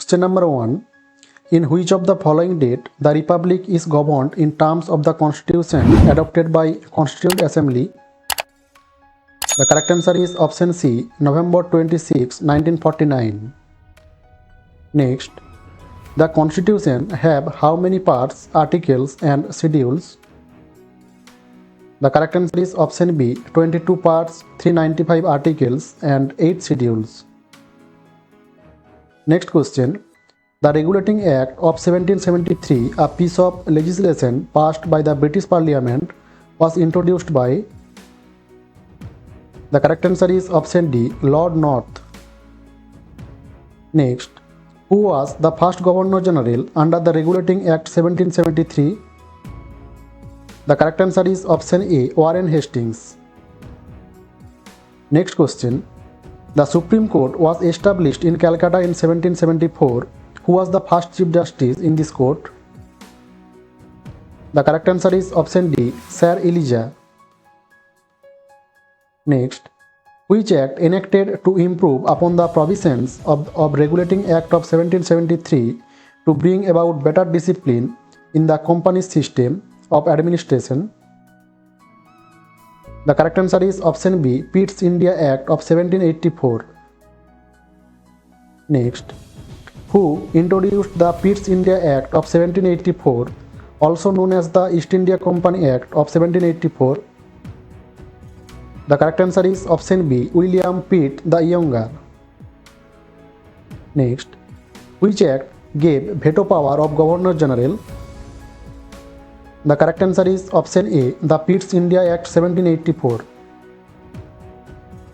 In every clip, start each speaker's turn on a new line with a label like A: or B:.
A: Question number 1. In which of the following date the Republic is governed in terms of the Constitution adopted by Constituent Assembly? The correct answer is option C, November 26, 1949. Next, the Constitution have how many parts, articles and schedules? The correct answer is option B, 22 parts, 395 articles and 8 schedules. Next question. The Regulating Act of 1773, a piece of legislation passed by the British Parliament, was introduced by? The correct answer is option D, Lord North. Next, who was the first Governor General under the Regulating Act 1773? The correct answer is option A, Warren Hastings. Next question. The Supreme Court was established in Calcutta in 1774. Who was the first Chief Justice in this court? The correct answer is option D, Sir Elijah. Next, which act enacted to improve upon the provisions of Regulating Act of 1773 to bring about better discipline in the company's system of administration? The correct answer is option B, Pitt's India Act of 1784. Next, who introduced the Pitt's India Act of 1784, also known as the East India Company Act of 1784? The correct answer is option B, William Pitt the Younger. Next, which act gave veto power of Governor General? The correct answer is option A, the Pitt's India Act 1784.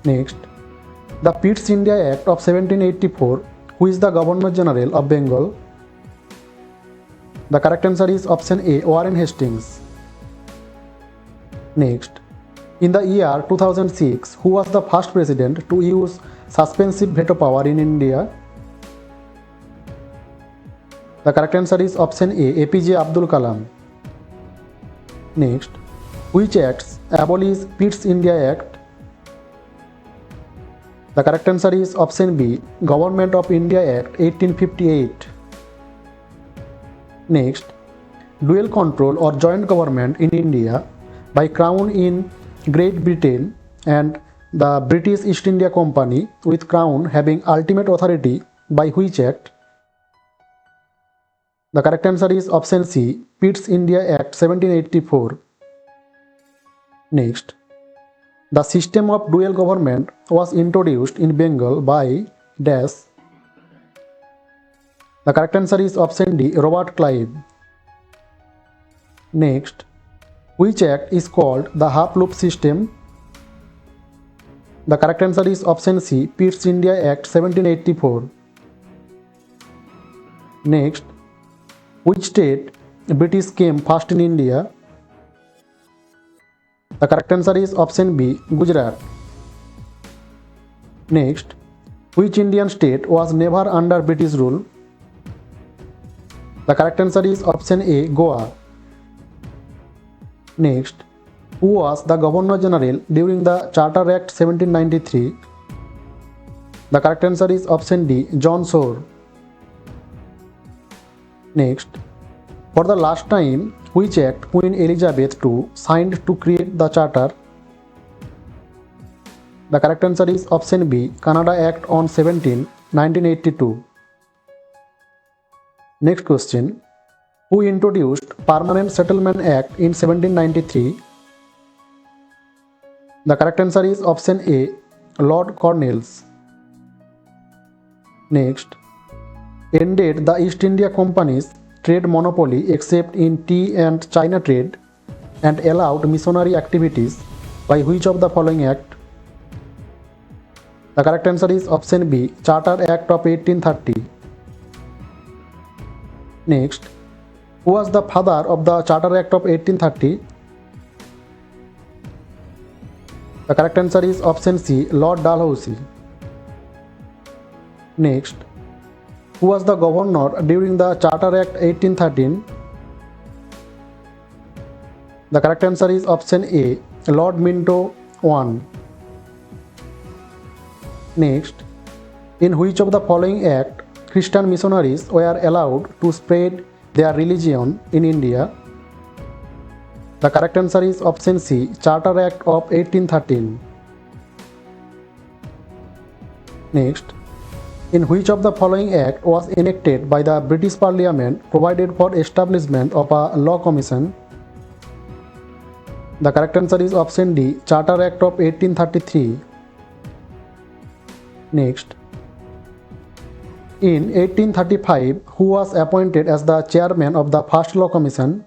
A: Next, the Pitt's India Act of 1784, who is the Governor General of Bengal? The correct answer is option A, Warren Hastings. Next, in the year 2006, who was the first president to use suspensive veto power in India? The correct answer is option A, APJ Abdul Kalam. Next, which acts abolish Pitt's India Act? The correct answer is option B, Government of India Act 1858. Next, dual control or joint government in India by Crown in Great Britain and the British East India Company with Crown having ultimate authority by which act? The correct answer is option C, Pitt's India Act 1784. Next, the system of dual government was introduced in Bengal by dash. The correct answer is option D, Robert Clive. Next, which act is called the half loop system? The correct answer is option C, Pitt's India Act 1784. Next, which state British came first in India? The correct answer is option B, Gujarat. Next, which Indian state was never under British rule? The correct answer is option A, Goa. Next, who was the Governor General during the Charter Act 1793? The correct answer is option D, John Shore. Next, for the last time, which act Queen Elizabeth II signed to create the Charter? The correct answer is option B, Canada Act on 17, 1982. Next question. Who introduced Permanent Settlement Act in 1793? The correct answer is option A, Lord Cornwallis. Next, ended the East India Company's trade monopoly except in tea and China trade and allowed missionary activities by which of the following act? The correct answer is option B, Charter Act of 1830. Next, who was the father of the Charter Act of 1830? The correct answer is option C, Lord Dalhousie. Next, who was the governor during the Charter Act 1813? The correct answer is option A, Lord Minto I. Next, in which of the following act Christian missionaries were allowed to spread their religion in India? The correct answer is option C, Charter Act of 1813. Next, in which of the following act was enacted by the British Parliament provided for establishment of a law commission? The correct answer is option D, Charter Act of 1833. Next, in 1835, who was appointed as the chairman of the first law commission?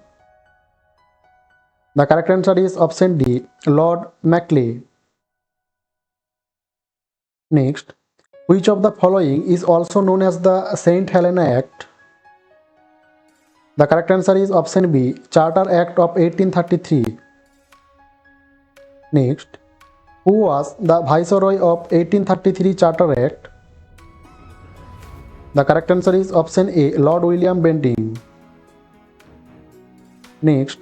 A: The correct answer is option D, Lord Macleay. Next, which of the following is also known as the St. Helena Act? The correct answer is option B, Charter Act of 1833. Next, who was the Viceroy of 1833 Charter Act? The correct answer is option A, Lord William Bentinck. Next,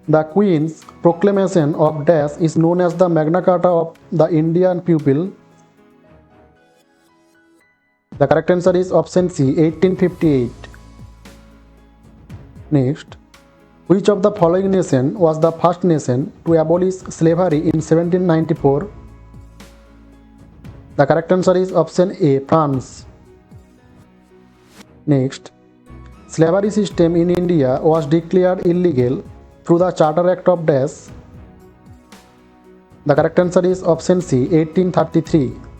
A: the Queen's Proclamation of Dash is known as the Magna Carta of the Indian people. The correct answer is option C, 1858. Next, which of the following nation was the first nation to abolish slavery in 1794? The correct answer is option A, France. Next, slavery system in India was declared illegal through the Charter Act of Dash. The correct answer is option C, 1833.